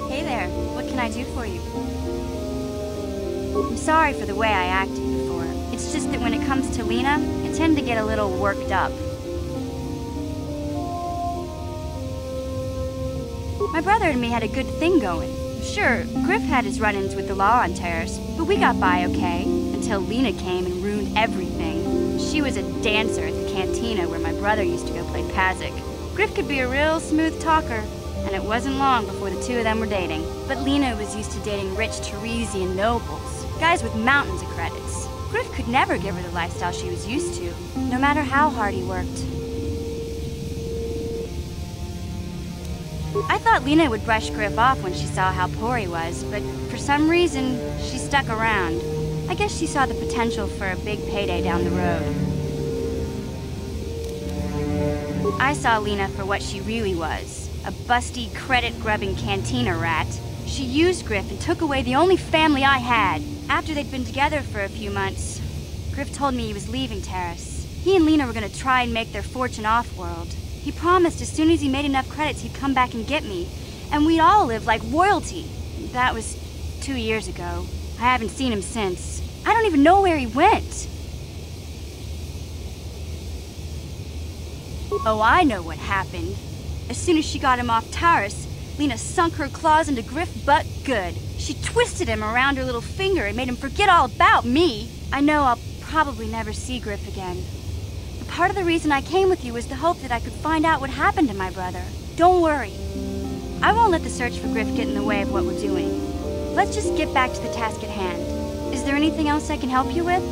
Hey there, what can I do for you? I'm sorry for the way I acted before. It's just that when it comes to Lena, I tend to get a little worked up. My brother and me had a good thing going. Sure, Griff had his run-ins with the law on Terrace, but we got by okay, until Lena came and ruined everything. She was a dancer at the cantina where my brother used to go play Pazik. Griff could be a real smooth talker, and it wasn't long before the two of them were dating. But Lena was used to dating rich Teresian nobles, guys with mountains of credits. Griff could never give her the lifestyle she was used to, no matter how hard he worked. I thought Lena would brush Griff off when she saw how poor he was, but for some reason, she stuck around. I guess she saw the potential for a big payday down the road. I saw Lena for what she really was, a busty, credit-grubbing cantina rat. She used Griff and took away the only family I had. After they'd been together for a few months, Griff told me he was leaving Terrace. He and Lena were gonna try and make their fortune off-world. He promised as soon as he made enough credits he'd come back and get me, and we'd all live like royalty. That was 2 years ago. I haven't seen him since. I don't even know where he went. Oh, I know what happened. As soon as she got him off Terrace, Lena sunk her claws into Griff butt good. She twisted him around her little finger and made him forget all about me. I know I'll probably never see Griff again. But part of the reason I came with you was the hope that I could find out what happened to my brother. Don't worry. I won't let the search for Griff get in the way of what we're doing. Let's just get back to the task at hand. Is there anything else I can help you with?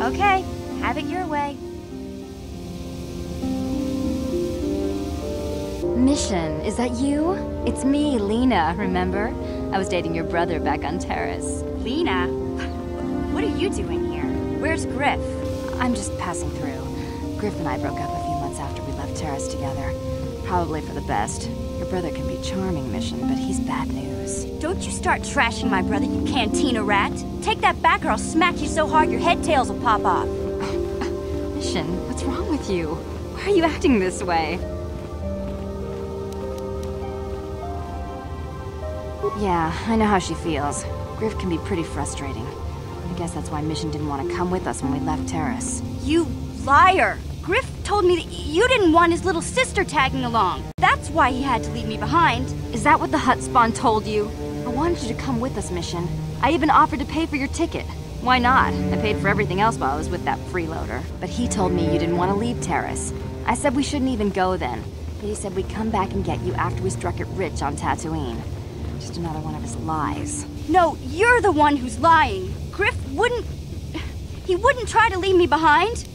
Okay, have it your way. Mission, is that you? It's me, Lena, remember? I was dating your brother back on Terrace. Lena? What are you doing here? Where's Griff? I'm just passing through. Griff and I broke up a few months after we left Terrace together. Probably for the best. Your brother can be charming, Mission, but he's bad news. Don't you start trashing my brother, you cantina rat. Take that back or I'll smack you so hard your head tails will pop off. Mission, what's wrong with you? Why are you acting this way? Yeah, I know how she feels. Griff can be pretty frustrating. I guess that's why Mission didn't want to come with us when we left Terrace. You liar! Griff told me that you didn't want his little sister tagging along. That's why he had to leave me behind. Is that what the hut spawn told you? I wanted you to come with us, Mission. I even offered to pay for your ticket. Why not? I paid for everything else while I was with that freeloader. But he told me you didn't want to leave Terrace. I said we shouldn't even go then. But he said we'd come back and get you after we struck it rich on Tatooine. Just another one of his lies. No, you're the one who's lying. Griff wouldn't... He wouldn't try to leave me behind.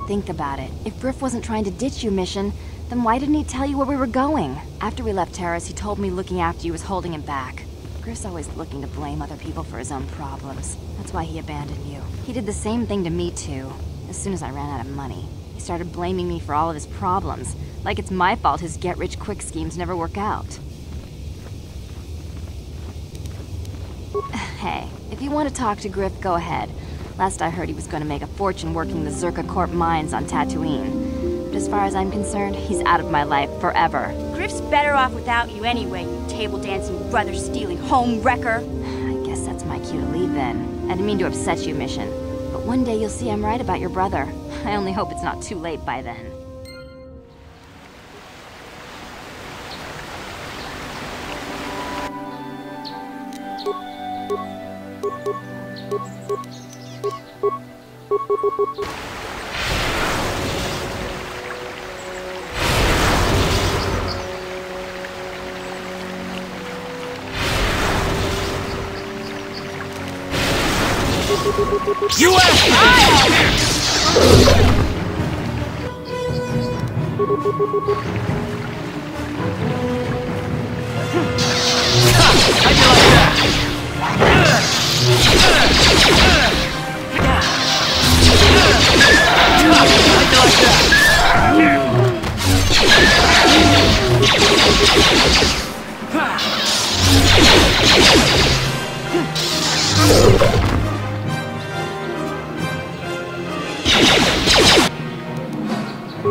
Think about it. If Griff wasn't trying to ditch you, Mission, then why didn't he tell you where we were going? After we left Terrace, he told me looking after you was holding him back. Griff's always looking to blame other people for his own problems. That's why he abandoned you. He did the same thing to me, too. As soon as I ran out of money, he started blaming me for all of his problems. Like it's my fault his get-rich-quick schemes never work out. Hey, if you want to talk to Griff, go ahead. Last I heard he was going to make a fortune working the Zerka Corp mines on Tatooine. But as far as I'm concerned, he's out of my life forever. Griff's better off without you anyway, you table-dancing, brother-stealing home wrecker. I guess that's my cue to leave then. I didn't mean to upset you, Mission. But one day you'll see I'm right about your brother. I only hope it's not too late by then.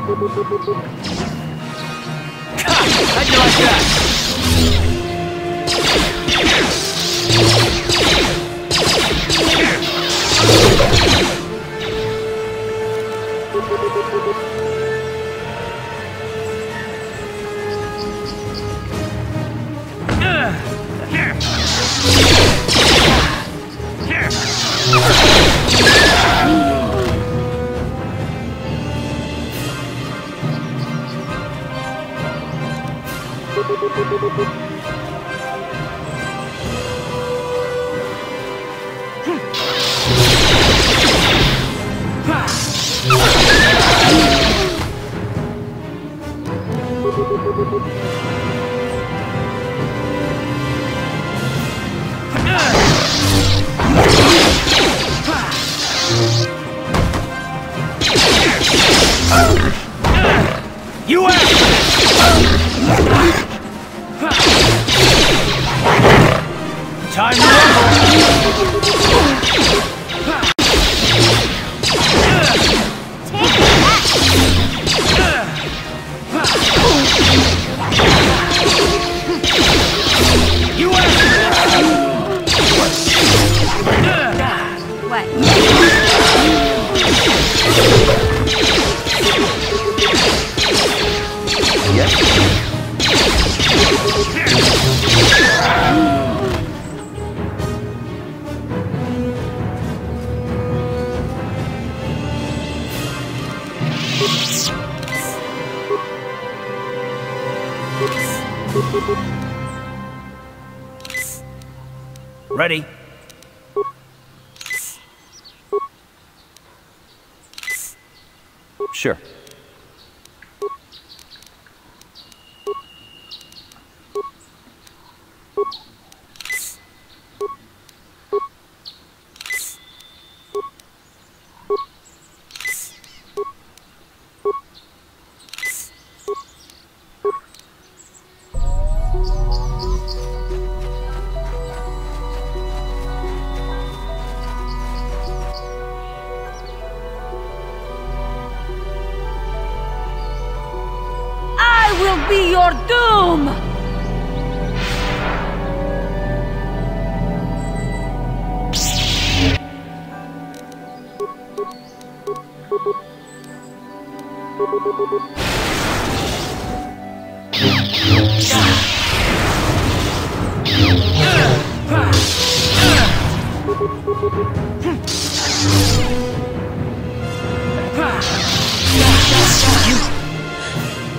How'd you like that? You out! Time to rumble! You out! What? Ready? Sure. Will be your doom!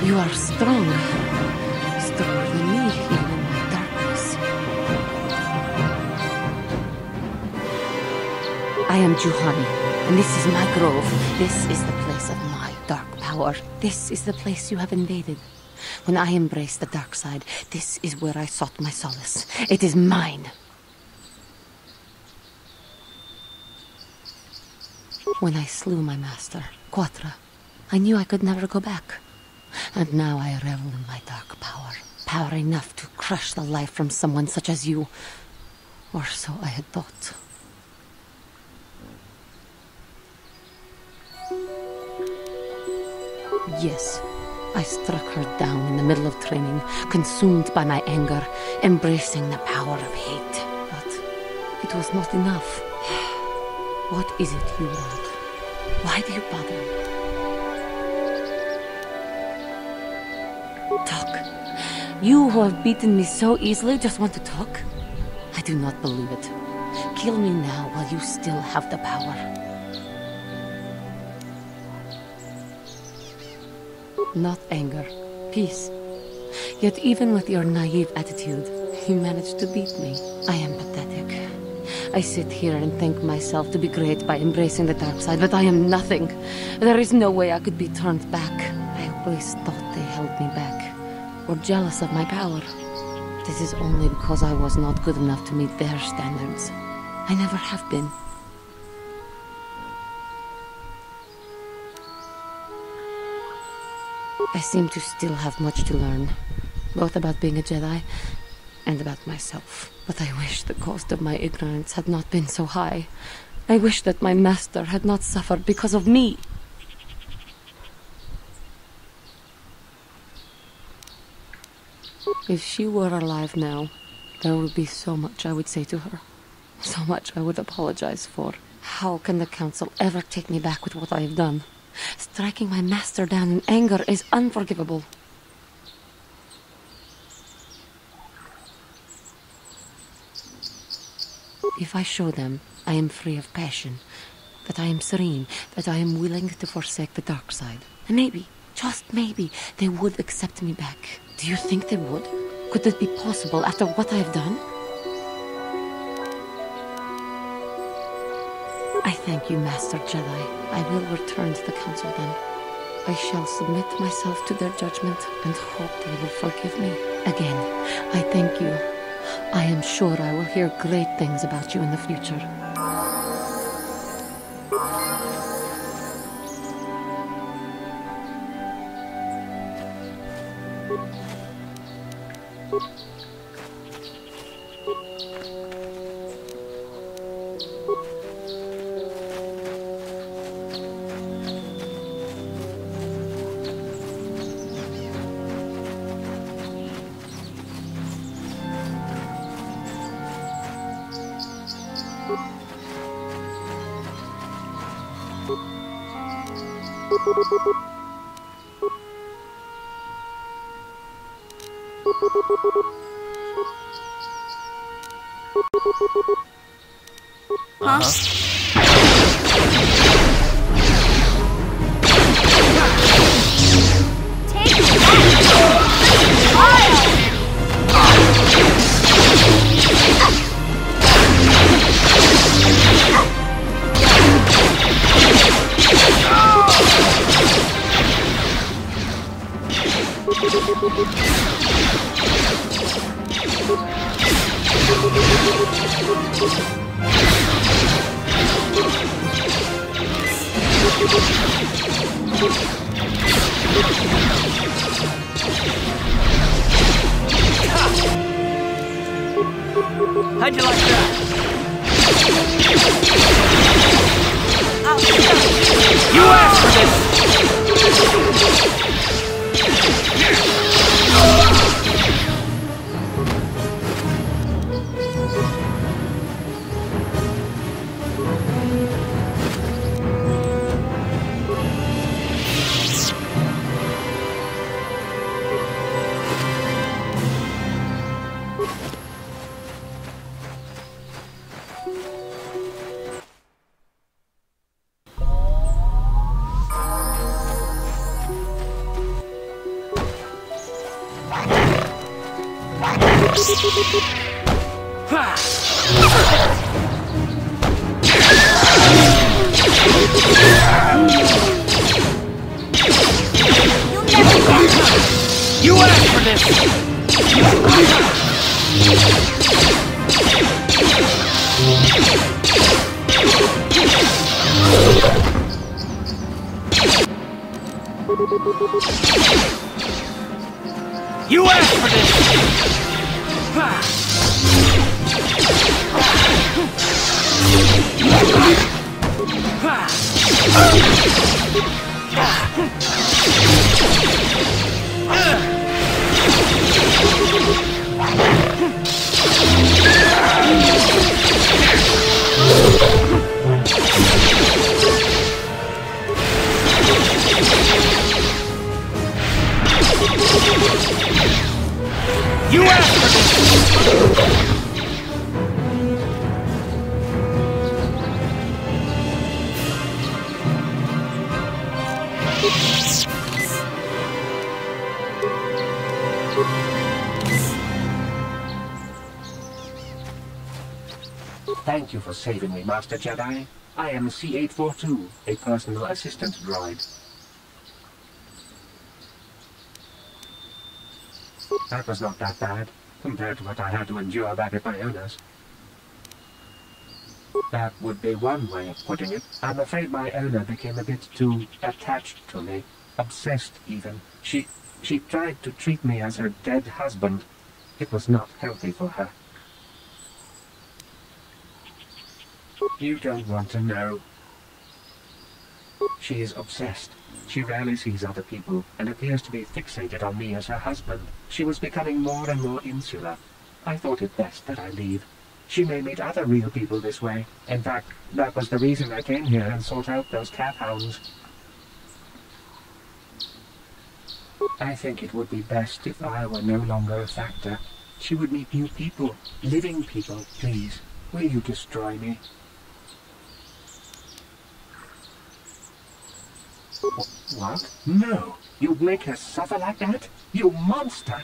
You are strong. Stronger than me, even in my darkness. I am Juhani, and this is my grove. This is the place of my dark power. This is the place you have invaded. When I embraced the dark side, this is where I sought my solace. It is mine. When I slew my master, Quatra, I knew I could never go back. And now I revel in my dark power. Power enough to crush the life from someone such as you. Or so I had thought. Yes, I struck her down in the middle of training, consumed by my anger, embracing the power of hate. But it was not enough. What is it you want? Why do you bother me? Talk. You who have beaten me so easily just want to talk? I do not believe it. Kill me now while you still have the power. Not anger. Peace. Yet even with your naive attitude, you managed to beat me. I am pathetic. I sit here and think myself to be great by embracing the dark side, but I am nothing. There is no way I could be turned back. I always thought they held me back, or jealous of my power. This is only because I was not good enough to meet their standards. I never have been. I seem to still have much to learn, both about being a Jedi and about myself. But I wish the cost of my ignorance had not been so high. I wish that my master had not suffered because of me. If she were alive now, there would be so much I would say to her. So much I would apologize for. How can the Council ever take me back with what I have done? Striking my master down in anger is unforgivable. If I show them I am free of passion, that I am serene, that I am willing to forsake the dark side, and maybe, just maybe, they would accept me back. Do you think they would? Could this be possible after what I have done? I thank you, Master Jedi. I will return to the Council then. I shall submit myself to their judgment and hope they will forgive me. Again, I thank you. I am sure I will hear great things about you in the future. How'd you like that? You asked for this! You asked for this! You asked for this! You asked for this! Thank you for saving me, Master Jedi. I am C-842, a personal assistant droid. That was not that bad, compared to what I had to endure back at my owner's. That would be one way of putting it. I'm afraid my owner became a bit too attached to me. Obsessed, even. She tried to treat me as her dead husband. It was not healthy for her. You don't want to know. She is obsessed. She rarely sees other people and appears to be fixated on me as her husband. She was becoming more and more insular. I thought it best that I leave. She may meet other real people this way. In fact, that was the reason I came here and sought out those cat hounds. I think it would be best if I were no longer a factor. She would meet new people, living people. Please, will you destroy me? What? No! You'd make her suffer like that? You monster!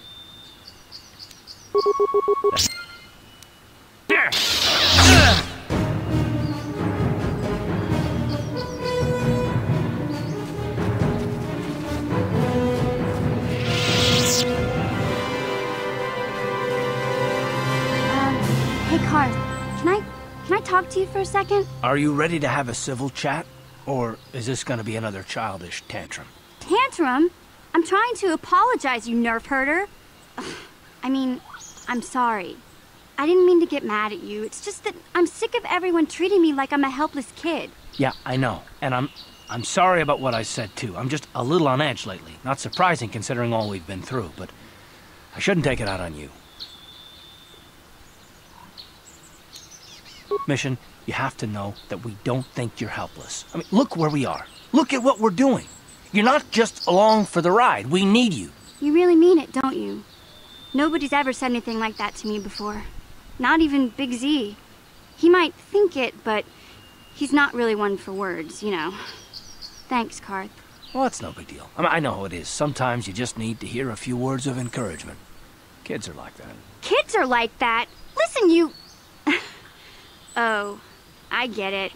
Hey, Karth, can I talk to you for a second? Are you ready to have a civil chat? Or is this gonna be another childish tantrum? Tantrum? I'm trying to apologize, you nerf herder. Ugh, I mean, I'm sorry. I didn't mean to get mad at you. It's just that I'm sick of everyone treating me like I'm a helpless kid. Yeah, I know. And I'm sorry about what I said too. I'm just a little on edge lately. Not surprising considering all we've been through, but I shouldn't take it out on you. Mission, you have to know that we don't think you're helpless. I mean, look where we are. Look at what we're doing. You're not just along for the ride. We need you. You really mean it, don't you? Nobody's ever said anything like that to me before. Not even Big Z. He might think it, but he's not really one for words, you know. Thanks, Karth. Well, it's no big deal. I mean, I know how it is. Sometimes you just need to hear a few words of encouragement. Kids are like that. Kids are like that? Listen, you... Oh, I get it.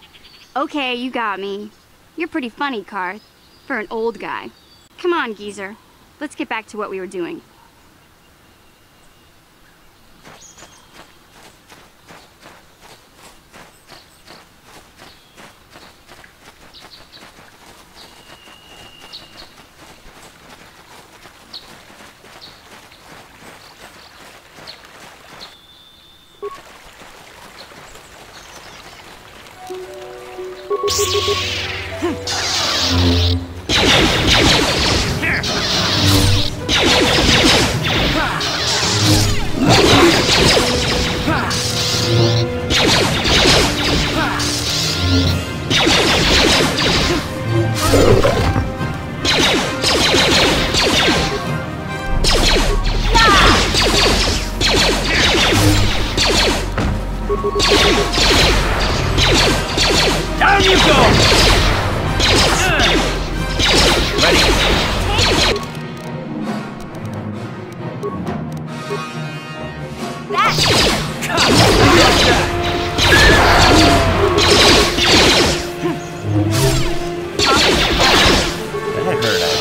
Okay, you got me. You're pretty funny, Karth. For an old guy. Come on, geezer. Let's get back to what we were doing. Down you go! Ready? That hurt,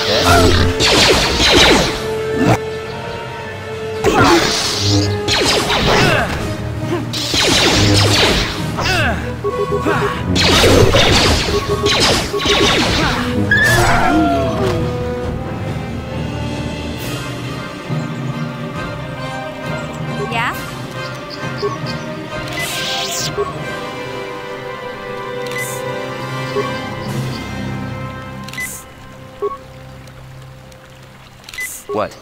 Yeah? What?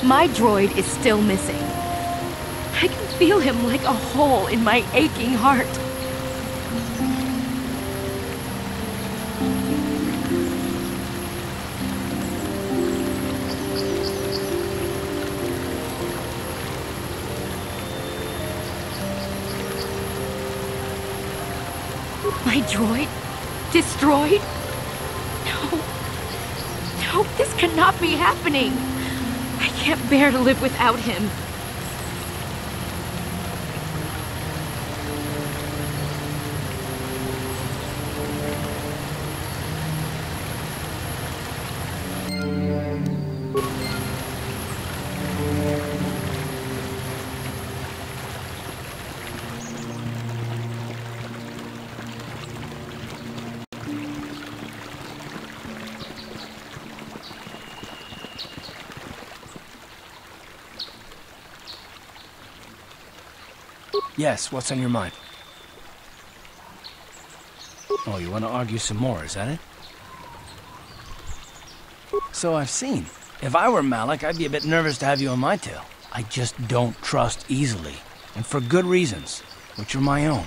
My droid is still missing. I can feel him like a hole in my aching heart. My droid? Destroyed? No. No, this cannot be happening. I can't bear to live without him. Yes, what's on your mind? Oh, you want to argue some more, is that it? So I've seen. If I were Malik, I'd be a bit nervous to have you on my tail. I just don't trust easily, and for good reasons, which are my own.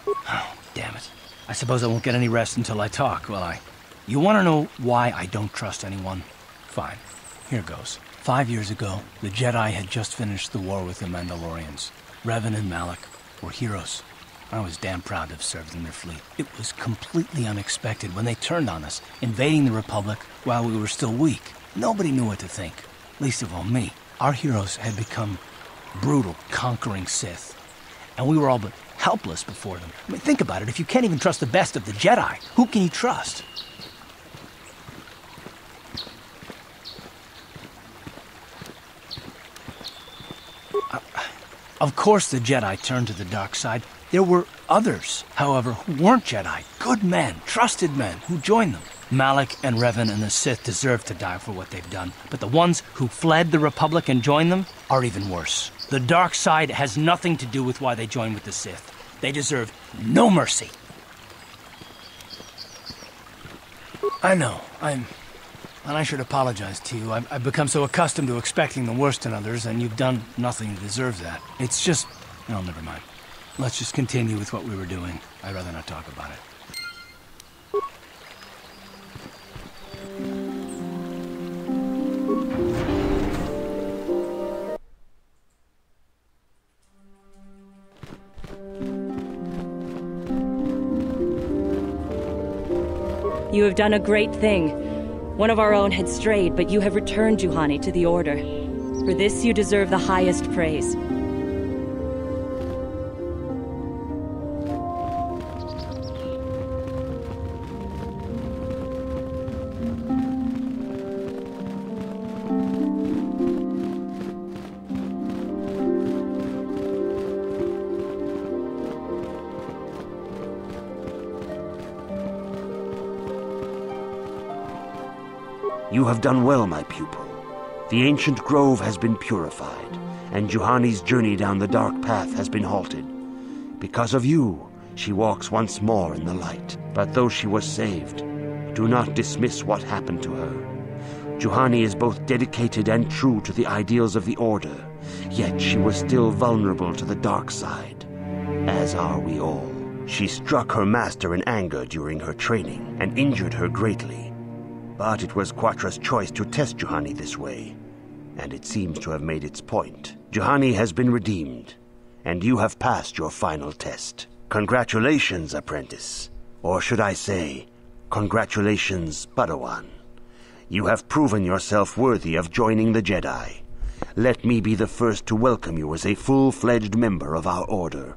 Oh, damn it. I suppose I won't get any rest until I talk, will I? You want to know why I don't trust anyone? Fine. Here goes. 5 years ago, the Jedi had just finished the war with the Mandalorians. Revan and Malik were heroes. I was damn proud to have served in their fleet. It was completely unexpected when they turned on us, invading the Republic while we were still weak. Nobody knew what to think, least of all me. Our heroes had become brutal, conquering Sith, and we were all but helpless before them. I mean, think about it. If you can't even trust the best of the Jedi, who can you trust? Of course the Jedi turned to the dark side. There were others, however, who weren't Jedi. Good men, trusted men, who joined them. Malik and Revan and the Sith deserve to die for what they've done, but the ones who fled the Republic and joined them are even worse. The dark side has nothing to do with why they joined with the Sith. They deserve no mercy. I know, and I should apologize to you. I've become so accustomed to expecting the worst in others, and you've done nothing to deserve that. It's just... no, never mind. Let's just continue with what we were doing. I'd rather not talk about it. You have done a great thing. One of our own had strayed, but you have returned Juhani to the Order. For this you deserve the highest praise. You have done well, my pupil. The ancient grove has been purified, and Juhani's journey down the dark path has been halted. Because of you, she walks once more in the light. But though she was saved, do not dismiss what happened to her. Juhani is both dedicated and true to the ideals of the Order, yet she was still vulnerable to the dark side, as are we all. She struck her master in anger during her training and injured her greatly. But it was Quatra's choice to test Juhani this way, and it seems to have made its point. Juhani has been redeemed, and you have passed your final test. Congratulations, apprentice. Or should I say, congratulations, Padawan. You have proven yourself worthy of joining the Jedi. Let me be the first to welcome you as a full-fledged member of our Order.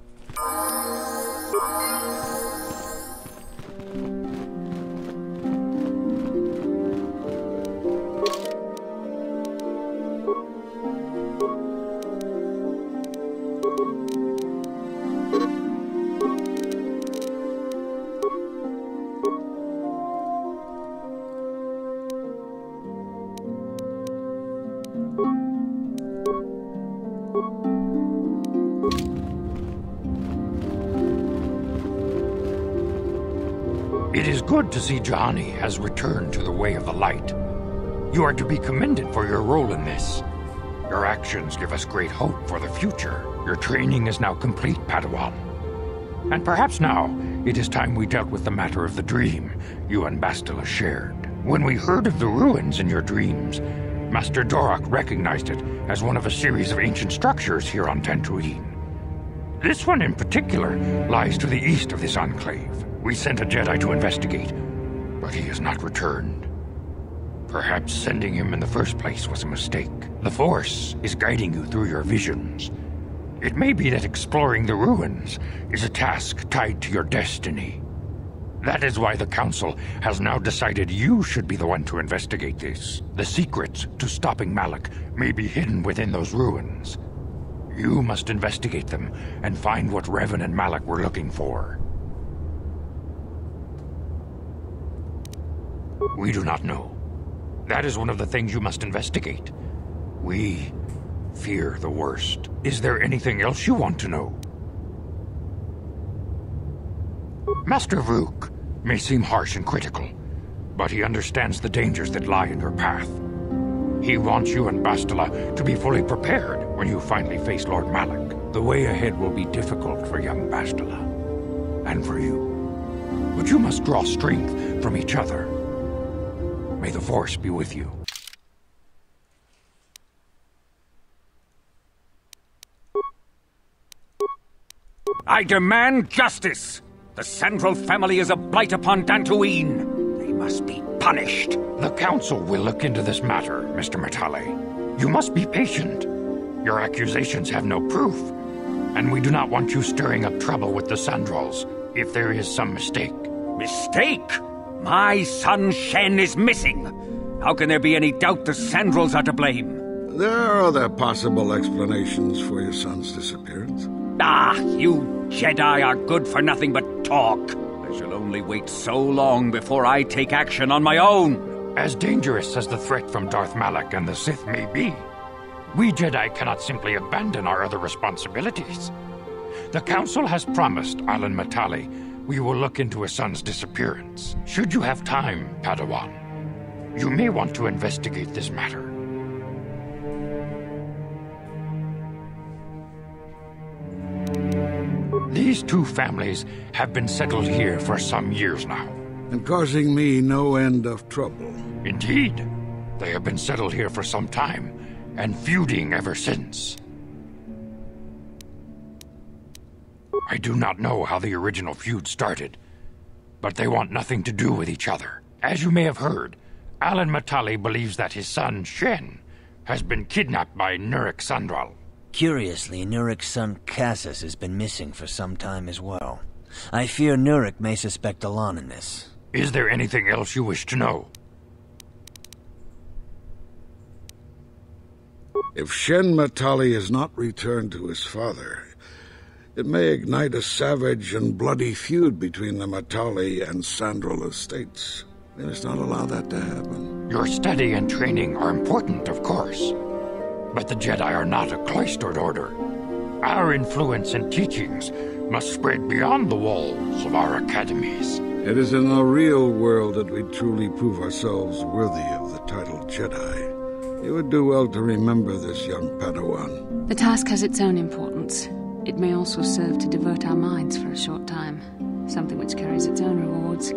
It is good to see Juhani has returned to the way of the light. You are to be commended for your role in this. Your actions give us great hope for the future. Your training is now complete, Padawan. And perhaps now, it is time we dealt with the matter of the dream you and Bastila shared. When we heard of the ruins in your dreams, Master Dorak recognized it as one of a series of ancient structures here on Tatooine. This one in particular lies to the east of this enclave. We sent a Jedi to investigate, but he has not returned. Perhaps sending him in the first place was a mistake. The Force is guiding you through your visions. It may be that exploring the ruins is a task tied to your destiny. That is why the Council has now decided you should be the one to investigate this. The secrets to stopping Malak may be hidden within those ruins. You must investigate them and find what Revan and Malak were looking for. We do not know. That is one of the things you must investigate. We fear the worst. Is there anything else you want to know? Master Vrook may seem harsh and critical, but he understands the dangers that lie in your path. He wants you and Bastila to be fully prepared when you finally face Lord Malak. The way ahead will be difficult for young Bastila, and for you. But you must draw strength from each other. May the Force be with you. I demand justice! The Sandral family is a blight upon Tatooine. They must be punished. The Council will look into this matter, Mr. Matale. You must be patient. Your accusations have no proof, and we do not want you stirring up trouble with the Sandrals if there is some mistake. Mistake? My son Shen is missing. How can there be any doubt the Sandrals are to blame? There are other possible explanations for your son's disappearance. Ah, you Jedi are good for nothing but talk. I shall only wait so long before I take action on my own. As dangerous as the threat from Darth Malak and the Sith may be, we Jedi cannot simply abandon our other responsibilities. The Council has promised Alan Matale we will look into his son's disappearance. Should you have time, Padawan, you may want to investigate this matter. These two families have been settled here for some years now. And causing me no end of trouble. Indeed. They have been settled here for some time, and feuding ever since. I do not know how the original feud started, but they want nothing to do with each other. As you may have heard, Alan Matale believes that his son, Shen, has been kidnapped by Nurik Sandral. Curiously, Nurik's son Cassius has been missing for some time as well. I fear Nurik may suspect Alon in this. Is there anything else you wish to know? If Shen Matale is not returned to his father, it may ignite a savage and bloody feud between the Matale and Sandral estates. We must not allow that to happen. Your study and training are important, of course. But the Jedi are not a cloistered order. Our influence and teachings must spread beyond the walls of our academies. It is in the real world that we truly prove ourselves worthy of the title Jedi. You would do well to remember this, young Padawan. The task has its own importance. It may also serve to divert our minds for a short time, something which carries its own rewards.